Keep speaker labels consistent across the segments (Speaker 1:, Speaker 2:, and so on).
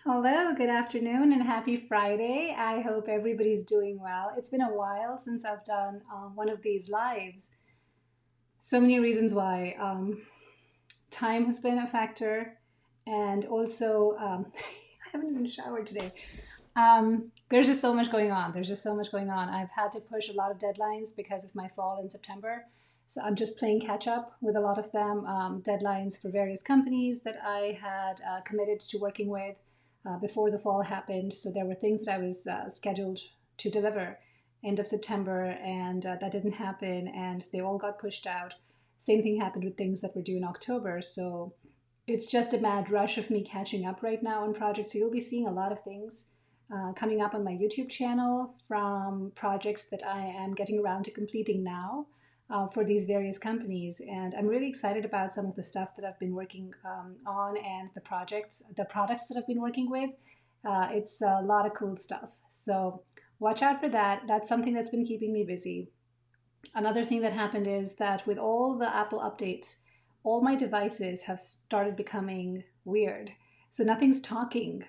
Speaker 1: Hello, good afternoon, and happy Friday. I hope everybody's doing well. It's been a while since I've done one of these lives. So many reasons why. Time has been a factor, and also, I haven't even showered today. There's just so much going on. There's just so much going on. I've had to push a lot of deadlines because of my fall in September. So I'm just playing catch up with a lot of them, deadlines for various companies that I had committed to working with before the fall happened. So there were things that I was scheduled to deliver end of September, and that didn't happen, and they all got pushed out. Same thing happened with things that were due in October. So it's just a mad rush of me catching up right now on projects. So you'll be seeing a lot of things coming up on my YouTube channel from projects that I am getting around to completing now for these various companies. And I'm really excited about some of the stuff that I've been working on and the products that I've been working with. It's a lot of cool stuff. So watch out for that. That's something that's been keeping me busy. Another thing that happened is that with all the Apple updates, all my devices have started becoming weird. So nothing's talking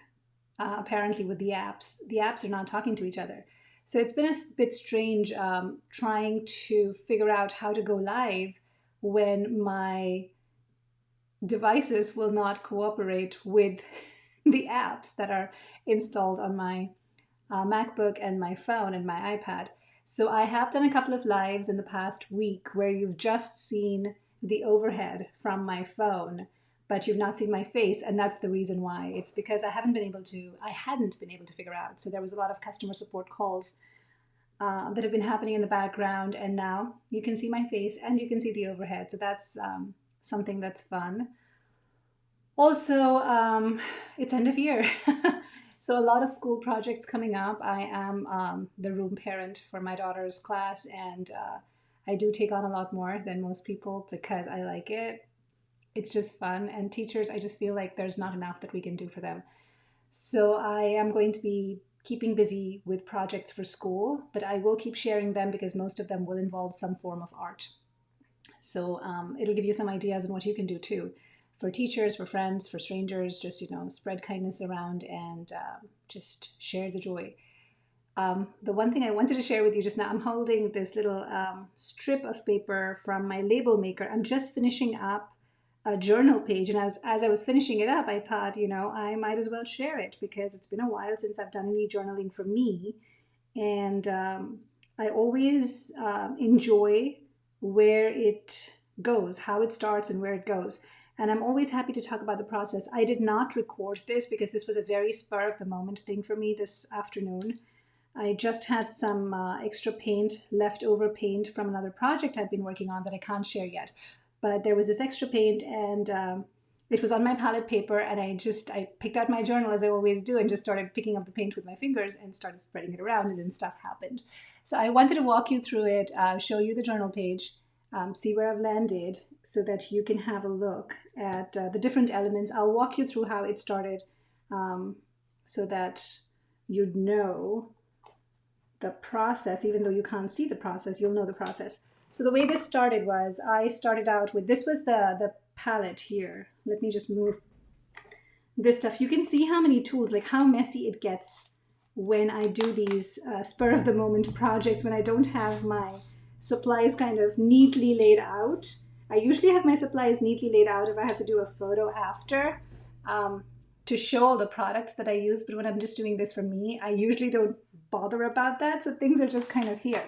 Speaker 1: apparently with the apps. The apps are not talking to each other. So it's been a bit strange trying to figure out how to go live when my devices will not cooperate with the apps that are installed on my MacBook and my phone and my iPad. So I have done a couple of lives in the past week where you've just seen the overhead from my phone, but you've not seen my face, and that's the reason why. It's because I hadn't been able to figure out. So there was a lot of customer support calls that have been happening in the background, and now you can see my face and you can see the overhead. So that's something that's fun. Also, it's end of year. So a lot of school projects coming up. I am the room parent for my daughter's class, and I do take on a lot more than most people because I like it. It's just fun. And teachers, I just feel like there's not enough that we can do for them. So I am going to be keeping busy with projects for school, but I will keep sharing them because most of them will involve some form of art. So it'll give you some ideas on what you can do too for teachers, for friends, for strangers. Just spread kindness around and just share the joy. The one thing I wanted to share with you just now, I'm holding this little strip of paper from my label maker. I'm just finishing up a journal page, and as I was finishing it up, I thought, I might as well share it because it's been a while since I've done any journaling for me, and I always enjoy where it goes, how it starts, and where it goes. And I'm always happy to talk about the process. I did not record this because this was a very spur of the moment thing for me this afternoon. I just had some extra paint, leftover paint from another project I've been working on that I can't share yet. But there was this extra paint, and it was on my palette paper, and I picked out my journal as I always do and just started picking up the paint with my fingers and started spreading it around, and then stuff happened. So I wanted to walk you through it, show you the journal page, see where I've landed so that you can have a look at the different elements. I'll walk you through how it started so that you'd know the process. Even though you can't see the process, you'll know the process. So the way this started was I started out with, this was the palette here. Let me just move this stuff. You can see how many tools, like how messy it gets when I do these spur of the moment projects, when I don't have my supplies kind of neatly laid out. I usually have my supplies neatly laid out if I have to do a photo after to show all the products that I use. But when I'm just doing this for me, I usually don't bother about that. So things are just kind of here.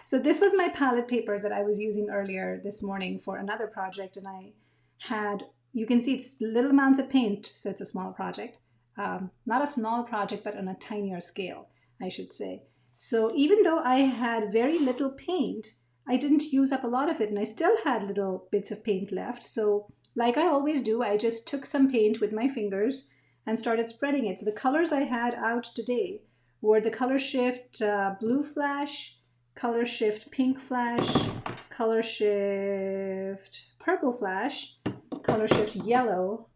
Speaker 1: So this was my palette paper that I was using earlier this morning for another project. And I had, you can see it's little amounts of paint. So it's a small project. Not a small project, but on a tinier scale, I should say. So even though I had very little paint, I didn't use up a lot of it, and I still had little bits of paint left. So like I always do, I just took some paint with my fingers and started spreading it. So the colors I had out today were the Color Shift Blue Flash, Color Shift Pink Flash, Color Shift Purple Flash, Color Shift Yellow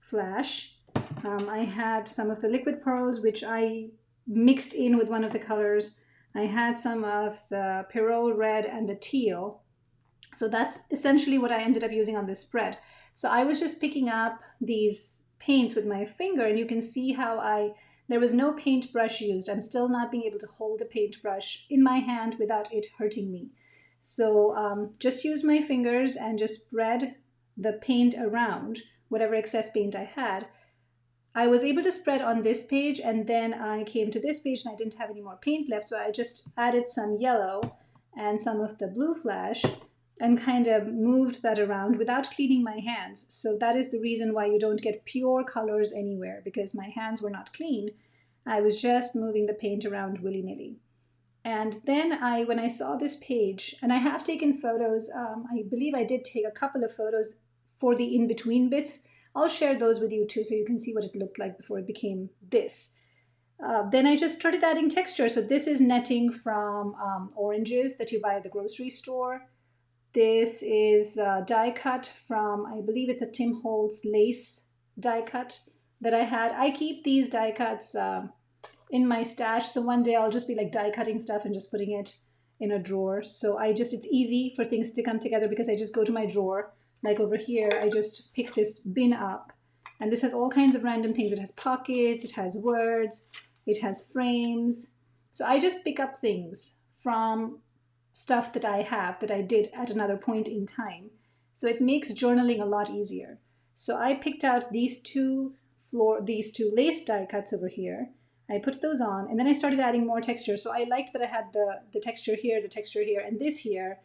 Speaker 1: Flash. I had some of the Liquid Pearls, which I mixed in with one of the colors. I had some of the Pyrrole Red and the Teal. So that's essentially what I ended up using on this spread. So I was just picking up these paints with my finger, and you can see how there was no paintbrush used. I'm still not being able to hold a paintbrush in my hand without it hurting me. So just used my fingers and just spread the paint around, whatever excess paint I had. I was able to spread on this page, and then I came to this page and I didn't have any more paint left, so I just added some yellow and some of the blue flash and kind of moved that around without cleaning my hands. So that is the reason why you don't get pure colors anywhere, because my hands were not clean. I was just moving the paint around willy-nilly. And then when I saw this page, and I have taken photos, I believe I did take a couple of photos for the in-between bits. I'll share those with you too, so you can see what it looked like before it became this. Then I just started adding texture. So this is netting from oranges that you buy at the grocery store. This is die cut from, I believe it's a Tim Holtz lace die cut that I had. I keep these die cuts in my stash, so one day I'll just be like die cutting stuff and just putting it in a drawer. So it's easy for things to come together because I just go to my drawer. Like over here, I just pick this bin up, and this has all kinds of random things. It has pockets, it has words, it has frames. So I just pick up things from stuff that I have that I did at another point in time. So it makes journaling a lot easier. So I picked out these two lace die cuts over here. I put those on, and then I started adding more texture. So I liked that I had the texture here, and this here.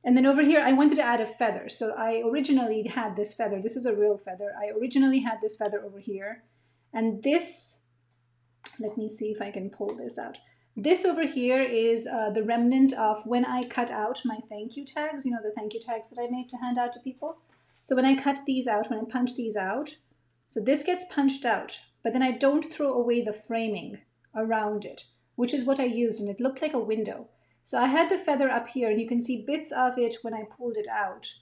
Speaker 1: And then over here, I wanted to add a feather. So I originally had this feather. This is a real feather. I originally had this feather over here. And this, let me see if I can pull this out. This over here is the remnant of when I cut out my thank you tags, the thank you tags that I made to hand out to people. So when I cut these out, when I punch these out, so this gets punched out, but then I don't throw away the framing around it, which is what I used, and it looked like a window. So I had the feather up here, and you can see bits of it when I pulled it out.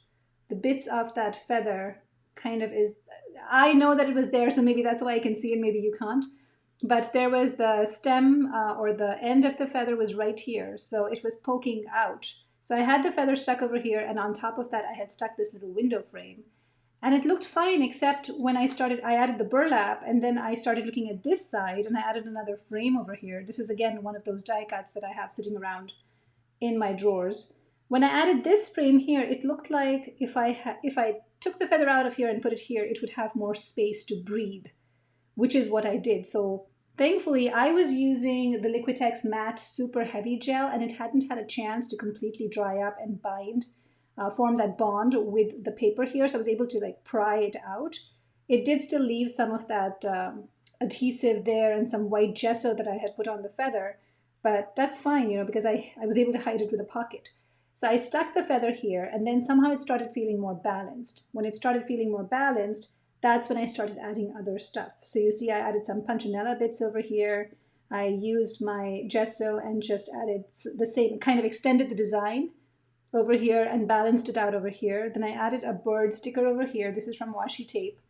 Speaker 1: The bits of that feather kind of I know that it was there, so maybe that's why I can see it, maybe you can't. But there was the stem or the end of the feather was right here, so it was poking out. So I had the feather stuck over here, and on top of that I had stuck this little window frame. And it looked fine, except when I added the burlap, and then I started looking at this side, and I added another frame over here. This is, again, one of those die cuts that I have sitting around in my drawers. When I added this frame here, it looked like if I took the feather out of here and put it here, it would have more space to breathe, which is what I did. So thankfully, I was using the Liquitex Matte Super Heavy Gel, and it hadn't had a chance to completely dry up and form that bond with the paper here. So I was able to pry it out. It did still leave some of that adhesive there and some white gesso that I had put on the feather, but that's fine, because I was able to hide it with a pocket. So I stuck the feather here, and then somehow it started feeling more balanced. When it started feeling more balanced, that's when I started adding other stuff. So you see I added some punchinella bits over here. I used my gesso and just added the same, kind of extended the design over here and balanced it out over here. Then I added a bird sticker over here. This is from washi tape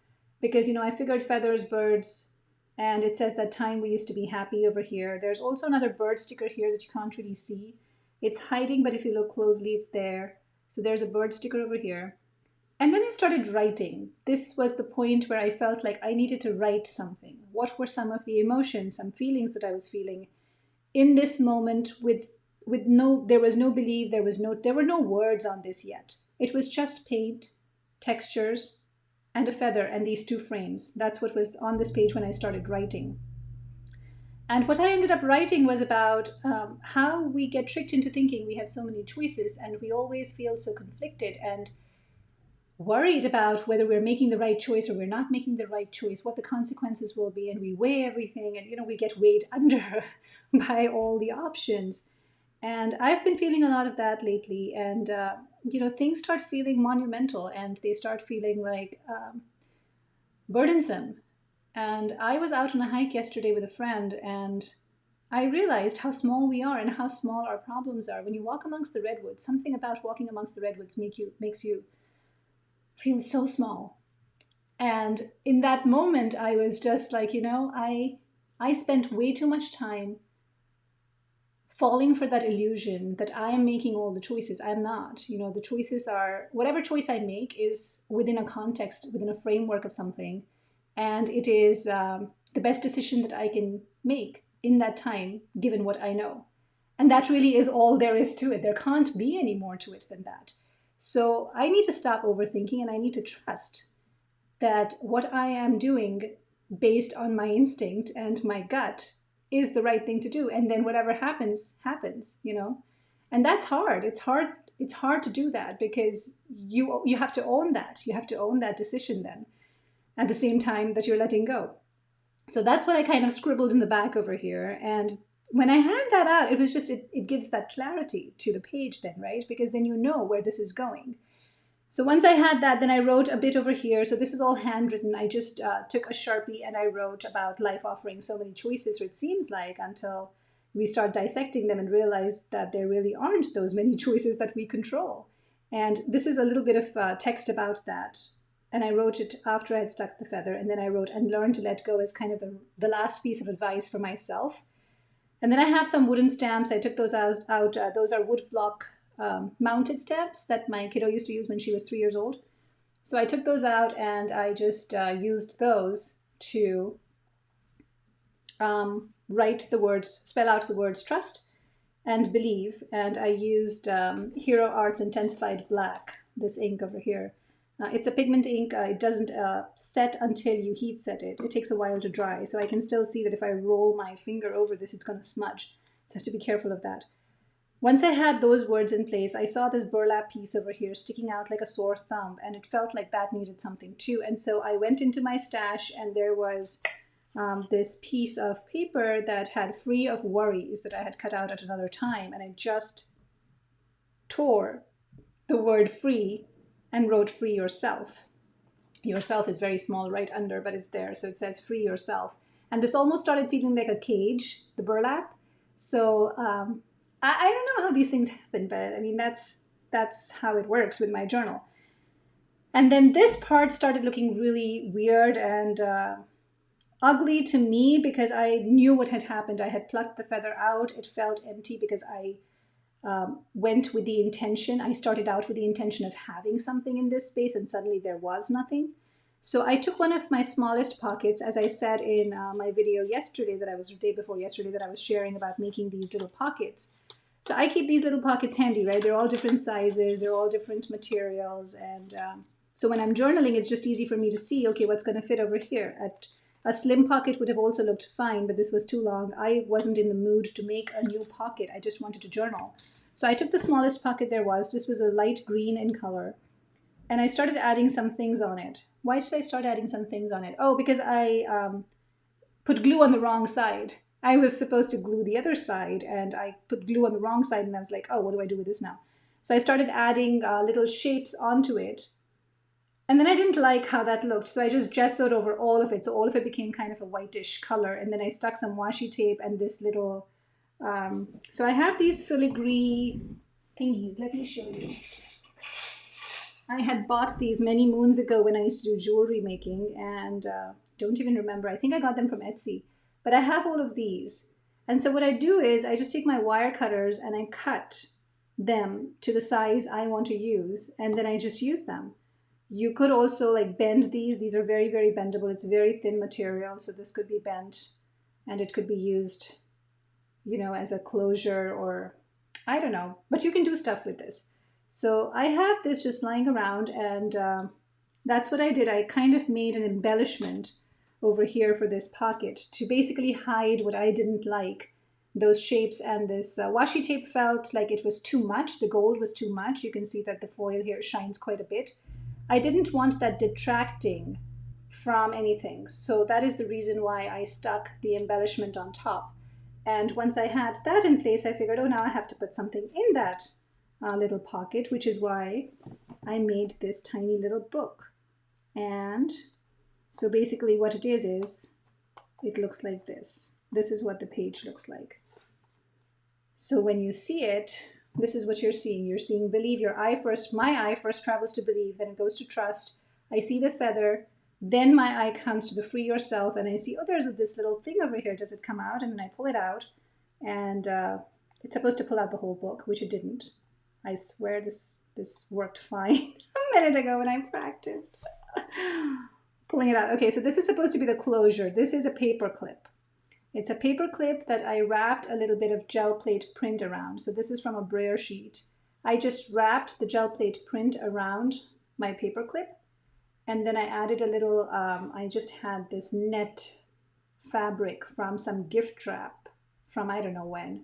Speaker 1: because, I figured feathers, birds, and it says that time we used to be happy over here. There's also another bird sticker here that you can't really see. It's hiding, but if you look closely, it's there. So there's a bird sticker over here. And then I started writing. This was the point where I felt like I needed to write something. What were some of the emotions, some feelings that I was feeling in this moment there was no belief, there were no words on this yet. It was just paint, textures, and a feather, and these two frames. That's what was on this page when I started writing. And what I ended up writing was about how we get tricked into thinking we have so many choices, and we always feel so conflicted and worried about whether we're making the right choice or we're not making the right choice, what the consequences will be, and we weigh everything, and we get weighed under by all the options. And I've been feeling a lot of that lately, and things start feeling monumental, and they start feeling like burdensome. And I was out on a hike yesterday with a friend, and I realized how small we are and how small our problems are. When you walk amongst the redwoods, something about walking amongst the redwoods makes you feel so small. And in that moment, I was just like, I spent way too much time falling for that illusion that I am making all the choices. I'm not. The choices are, whatever choice I make is within a context, within a framework of something. And it is the best decision that I can make in that time, given what I know. And that really is all there is to it. There can't be any more to it than that. So I need to stop overthinking, and I need to trust that what I am doing based on my instinct and my gut is the right thing to do. And then whatever happens, happens, you know? And that's hard. It's hard to do that, because you have to own that. You have to own that decision then at the same time that you're letting go. So that's what I kind of scribbled in the back over here. And when I hand that out, it was just, it gives that clarity to the page then, right? Because then you know where this is going. So once I had that, then I wrote a bit over here. So this is all handwritten. I just took a Sharpie and I wrote about life offering so many choices, or it seems like, until we start dissecting them and realize that there really aren't those many choices that we control. And this is a little bit of text about that. And I wrote it after I had stuck the feather. And then I wrote, and learn to let go as kind of the last piece of advice for myself. And then I have some wooden stamps. I took those out. Those are wood block mounted stamps that my kiddo used to use when she was 3 years old. So I took those out and I just used those to write the words, spell out the words trust and believe. And I used Hero Arts Intensified Black, this ink over here. It's a pigment ink. It doesn't set until you heat set it. It takes a while to dry. So I can still see that if I roll my finger over this, it's going to smudge. So I have to be careful of that. Once I had those words in place, I saw this burlap piece over here sticking out like a sore thumb, and it felt like that needed something too. And so I went into my stash, and there was this piece of paper that had free of worries that I had cut out at another time. And I just tore the word free and wrote free yourself. Yourself is very small right under, but it's there. So it says free yourself. And this almost started feeling like a cage, the burlap. So I don't know how these things happen, but I mean, that's how it works with my journal. And then this part started looking really weird and ugly to me, because I knew what had happened. I had plucked the feather out. It felt empty because I went with the intention. I started out with the intention of having something in this space, and suddenly there was nothing. So I took one of my smallest pockets, as I said in my video yesterday, the day before yesterday, that I was sharing about making these little pockets. So I keep these little pockets handy, right? They're all different sizes, they're all different materials. And so when I'm journaling, it's just easy for me to see, okay, what's going to fit over here. A slim pocket would have also looked fine, but this was too long. I wasn't in the mood to make a new pocket. I just wanted to journal. So I took the smallest pocket there was. This was a light green in color. And I started adding some things on it. Why did I start adding some things on it? Oh, because I put glue on the wrong side. I was supposed to glue the other side, and I put glue on the wrong side, and I was like, oh, what do I do with this now? So I started adding little shapes onto it. And then I didn't like how that looked, so I just gessoed over all of it. So all of it became kind of a whitish color. And then I stuck some washi tape and this little, so I have these filigree thingies. Let me show you. I had bought these many moons ago when I used to do jewelry making, and don't even remember. I think I got them from Etsy. But I have all of these. And so what I do is I just take my wire cutters and I cut them to the size I want to use, and then I just use them. You could also like bend these. These are very, very bendable. It's very thin material, so this could be bent and it could be used, you know, as a closure, or I don't know, but you can do stuff with this. So I have this just lying around, and that's what I did. I kind of made an embellishment over here for this pocket to basically hide what I didn't like, those shapes. And this washi tape felt like it was too much. The gold was too much. You can see that the foil here shines quite a bit. I didn't want that detracting from anything. So that is the reason why I stuck the embellishment on top. And once I had that in place, I figured, oh, now I have to put something in that little pocket, which is why I made this tiny little book. And so basically what it is it looks like this. This is what the page looks like. So when you see it, this is what you're seeing. You're seeing believe. Your eye first, my eye first travels to believe, then it goes to trust. I see the feather, then my eye comes to the free yourself, and I see, oh, there's this little thing over here. Does it come out? And then I pull it out, and it's supposed to pull out the whole book, which it didn't. I swear this worked fine a minute ago when I practiced. Pulling it out. Okay, so this is supposed to be the closure. This is a paper clip. It's a paper clip that I wrapped a little bit of gel plate print around. So this is from a brayer sheet. I just wrapped the gel plate print around my paper clip, and then I added a little, I just had this net fabric from some gift wrap from I don't know when.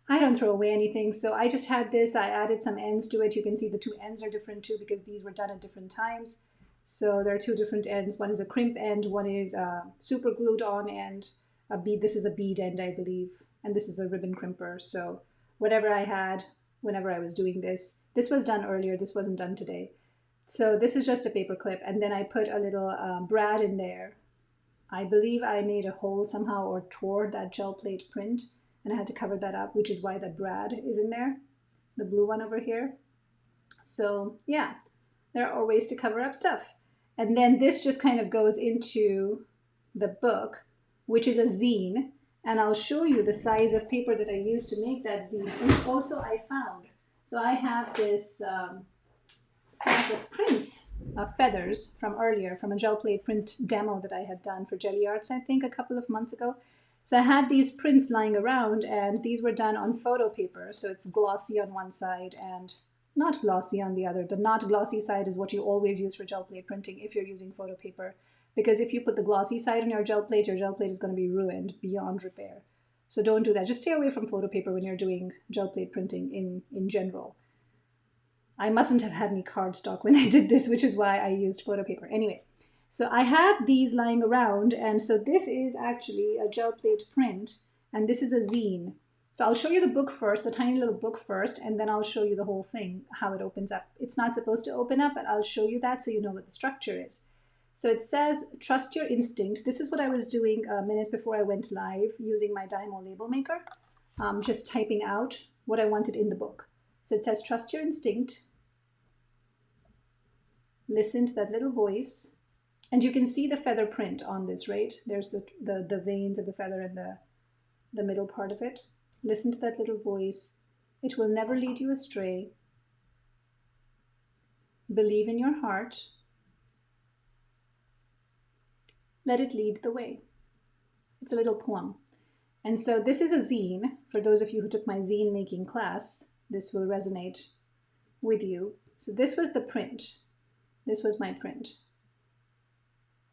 Speaker 1: I don't throw away anything, so I just had this. I added some ends to it. You can see the two ends are different too because these were done at different times. So there are two different ends. One is a crimp end, one is a super glued on end. A bead, this is a bead end, I believe, and this is a ribbon crimper. So whatever I had whenever I was doing this, this was done earlier, this wasn't done today. So this is just a paper clip, and then I put a little brad in there. I believe I made a hole somehow or tore that gel plate print, and I had to cover that up, which is why that brad is in there, the blue one over here. So yeah, there are ways to cover up stuff. And then this just kind of goes into the book, which is a zine. And I'll show you the size of paper that I used to make that zine, which also I found. So I have this stack of prints of feathers from earlier, from a gel plate print demo that I had done for Jelly Arts, I think, a couple of months ago. So I had these prints lying around, and these were done on photo paper. So it's glossy on one side and not glossy on the other. The not glossy side is what you always use for gel plate printing if you're using photo paper. Because if you put the glossy side on your gel plate is going to be ruined beyond repair. So don't do that. Just stay away from photo paper when you're doing gel plate printing in general. I mustn't have had any cardstock when I did this, which is why I used photo paper. Anyway, so I had these lying around, and so this is actually a gel plate print, and this is a zine. So I'll show you the book first, the tiny little book first, and then I'll show you the whole thing, how it opens up. It's not supposed to open up, but I'll show you that so you know what the structure is. So it says, trust your instinct. This is what I was doing a minute before I went live using my Dymo label maker, just typing out what I wanted in the book. So it says, trust your instinct. Listen to that little voice. And you can see the feather print on this, right? There's the veins of the feather in the middle part of it. Listen to that little voice. It will never lead you astray. Believe in your heart. Let it lead the way. It's a little poem. And so this is a zine. For those of you who took my zine making class, this will resonate with you. So this was the print. This was my print.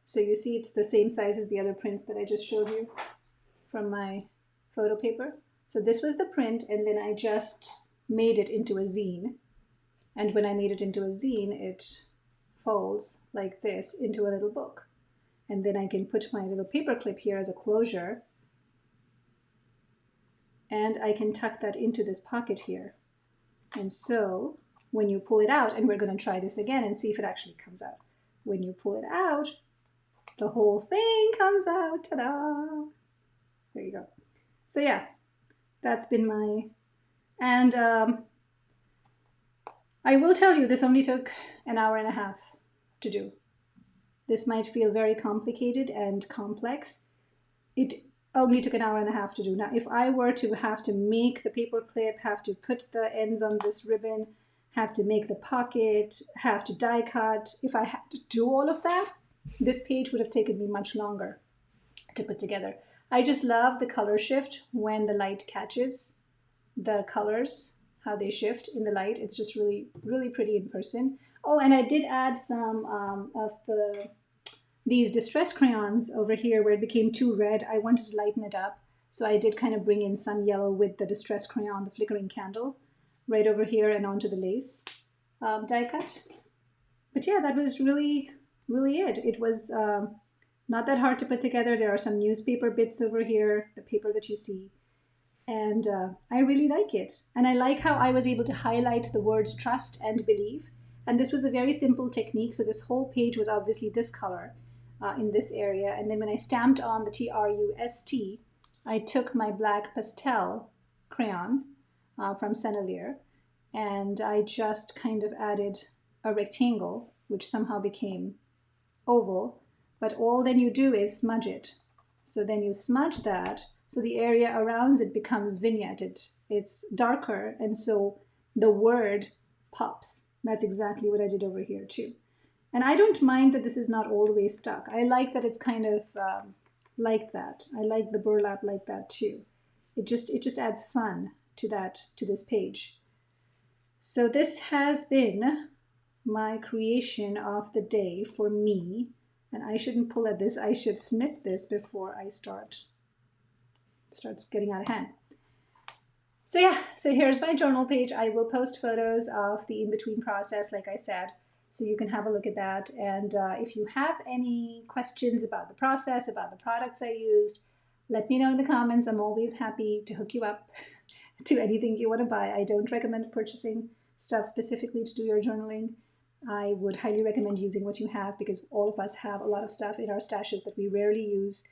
Speaker 1: So you see it's the same size as the other prints that I just showed you from my photo paper. So this was the print, and then I just made it into a zine. And when I made it into a zine, it folds like this into a little book. And then I can put my little paper clip here as a closure. And I can tuck that into this pocket here. And so when you pull it out, and we're going to try this again and see if it actually comes out. When you pull it out, the whole thing comes out. Ta-da! There you go. So yeah, that's been my... And I will tell you, this only took an hour and a half to do. This might feel very complicated and complex. It only took an hour and a half to do. Now, if I were to have to make the paper clip, have to put the ends on this ribbon, have to make the pocket, have to die cut, if I had to do all of that, this page would have taken me much longer to put together. I just love the color shift when the light catches the colors, how they shift in the light. It's just really, really pretty in person. Oh, and I did add some of these distress crayons over here where it became too red. I wanted to lighten it up. So I did kind of bring in some yellow with the distress crayon, the flickering candle, right over here and onto the lace die cut. But yeah, that was really, really it. It was not that hard to put together. There are some newspaper bits over here, the paper that you see. And I really like it. And I like how I was able to highlight the words trust and believe. And this was a very simple technique. So this whole page was obviously this color in this area. And then when I stamped on the TRUST, I took my black pastel crayon from Sennelier, and I just kind of added a rectangle, which somehow became oval. But all then you do is smudge it. So then you smudge that, so the area around it becomes vignetted. It's darker, and so the word pops. That's exactly what I did over here too. And I don't mind that this is not all the way stuck. I like that it's kind of like that. I like the burlap like that too. It just adds fun to this page. So this has been my creation of the day for me. And I shouldn't pull at this. I should snip this before I starts getting out of hand. So yeah, so here's my journal page. I will post photos of the in-between process, like I said, so you can have a look at that. And if you have any questions about the process, about the products I used, let me know in the comments. I'm always happy to hook you up to anything you want to buy. I don't recommend purchasing stuff specifically to do your journaling. I would highly recommend using what you have, because all of us have a lot of stuff in our stashes that we rarely use,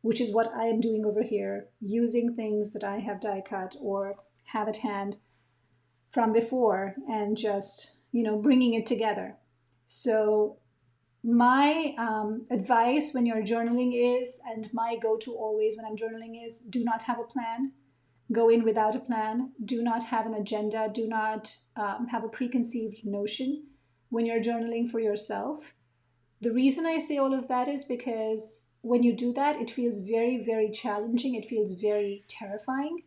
Speaker 1: which is what I am doing over here, using things that I have die cut or have at hand from before and just, bringing it together. So my advice when you're journaling is, and my go-to always when I'm journaling is, do not have a plan. Go in without a plan. Do not have an agenda. Do not have a preconceived notion when you're journaling for yourself. The reason I say all of that is because when you do that, it feels very, very challenging. It feels very terrifying.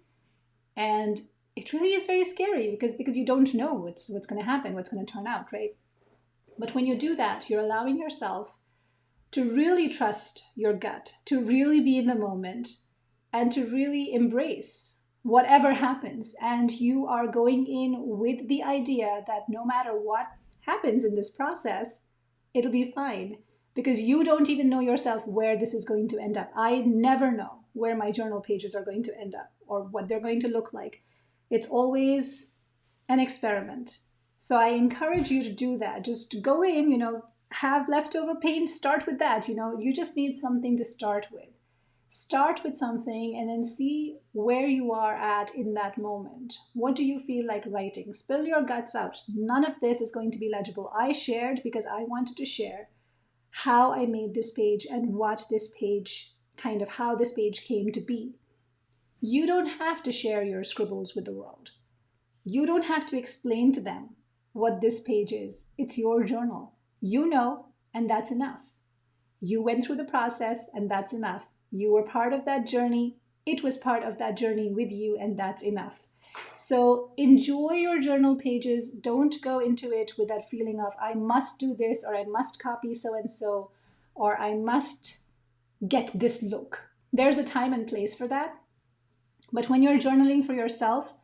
Speaker 1: And it really is very scary because you don't know what's going to happen, what's going to turn out, right? But when you do that, you're allowing yourself to really trust your gut, to really be in the moment, and to really embrace whatever happens. And you are going in with the idea that no matter what happens in this process, it'll be fine, because you don't even know yourself where this is going to end up. I never know where my journal pages are going to end up or what they're going to look like. It's always an experiment. So I encourage you to do that. Just go in, have leftover paint, start with that. You just need something to start with. Start with something and then see where you are at in that moment. What do you feel like writing? Spill your guts out. None of this is going to be legible. I shared because I wanted to share how I made this page and what this page, kind of how this page came to be. You don't have to share your scribbles with the world. You don't have to explain to them what this page is. It's your journal. You know, and that's enough. You went through the process, and that's enough. You were part of that journey. It was part of that journey with you, and that's enough. So enjoy your journal pages. Don't go into it with that feeling of, I must do this, or I must copy so and so, or I must get this look. There's a time and place for that. But when you're journaling for yourself,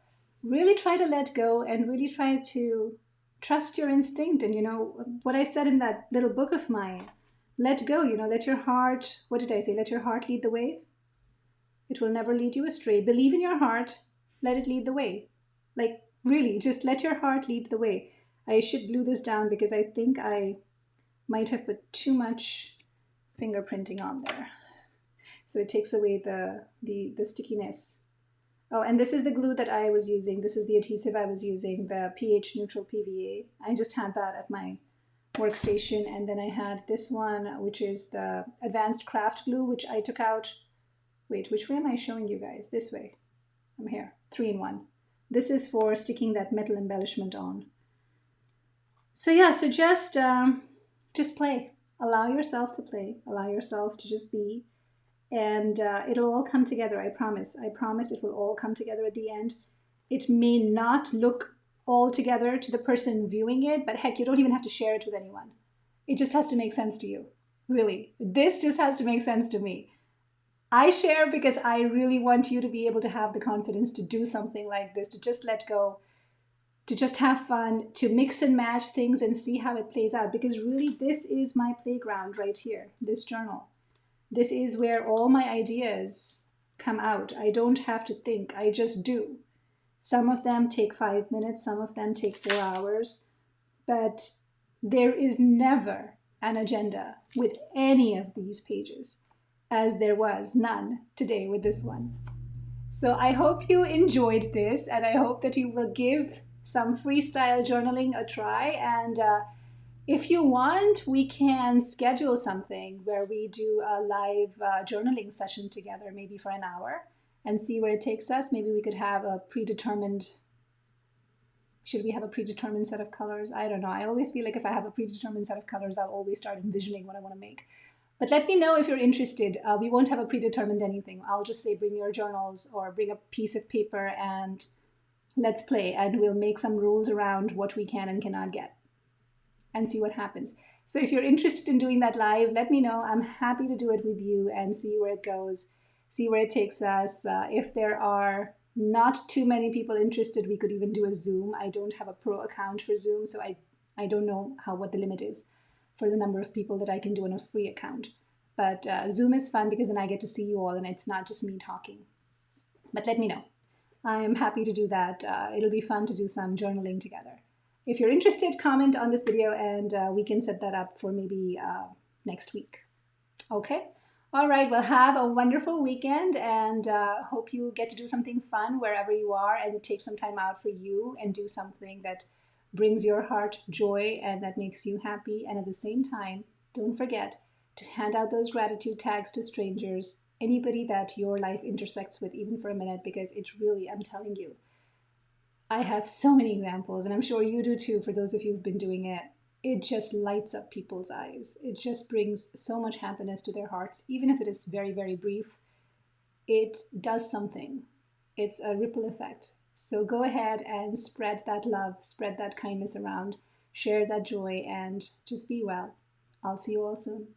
Speaker 1: really try to let go and really try to trust your instinct. And what I said in that little book of mine, let go, let your heart, what did I say? Let your heart lead the way. It will never lead you astray. Believe in your heart, let it lead the way. Like, really, just let your heart lead the way. I should glue this down because I think I might have put too much fingerprinting on there. So it takes away the stickiness. Oh, and this is the glue that I was using. This is the adhesive I was using, the pH neutral PVA. I just had that at my workstation. And then I had this one, which is the advanced craft glue, which I took out. Wait, which way am I showing you guys? This way. I'm here, 3-in-1. This is for sticking that metal embellishment on. So yeah, so just play. Allow yourself to play. Allow yourself to just be. And it'll all come together, I promise. I promise it will all come together at the end. It may not look all together to the person viewing it, but heck, you don't even have to share it with anyone. It just has to make sense to you. Really. This just has to make sense to me. I share because I really want you to be able to have the confidence to do something like this, to just let go, to just have fun, to mix and match things and see how it plays out. Because really, this is my playground right here, this journal. This is where all my ideas come out. I don't have to think, I just do. Some of them take 5 minutes, some of them take 4 hours, but there is never an agenda with any of these pages, as there was none today with this one. So I hope you enjoyed this, and I hope that you will give some freestyle journaling a try. And if you want, we can schedule something where we do a live journaling session together, maybe for an hour, and see where it takes us. Maybe we could have a predetermined Should we have a predetermined set of colors? I don't know. I always feel like if I have a predetermined set of colors, I'll always start envisioning what I want to make. But let me know if you're interested. We won't have a predetermined anything. I'll just say bring your journals or bring a piece of paper and let's play. And we'll make some rules around what we can and cannot get and see what happens. So if you're interested in doing that live, let me know. I'm happy to do it with you and see where it goes, see where it takes us. If there are not too many people interested, we could even do a Zoom. I don't have a pro account for Zoom, so I don't know what the limit is for the number of people that I can do on a free account. But Zoom is fun because then I get to see you all and it's not just me talking. But let me know. I am happy to do that. It'll be fun to do some journaling together. If you're interested, comment on this video and we can set that up for maybe next week. Okay? All right, well, have a wonderful weekend and hope you get to do something fun wherever you are and take some time out for you and do something that brings your heart joy and that makes you happy. And at the same time, don't forget to hand out those gratitude tags to strangers, anybody that your life intersects with, even for a minute, because it really, I'm telling you, I have so many examples, and I'm sure you do too, for those of you who've been doing it. It just lights up people's eyes. It just brings so much happiness to their hearts, even if it is very, very brief. It does something. It's a ripple effect. So go ahead and spread that love, spread that kindness around, share that joy, and just be well. I'll see you all soon.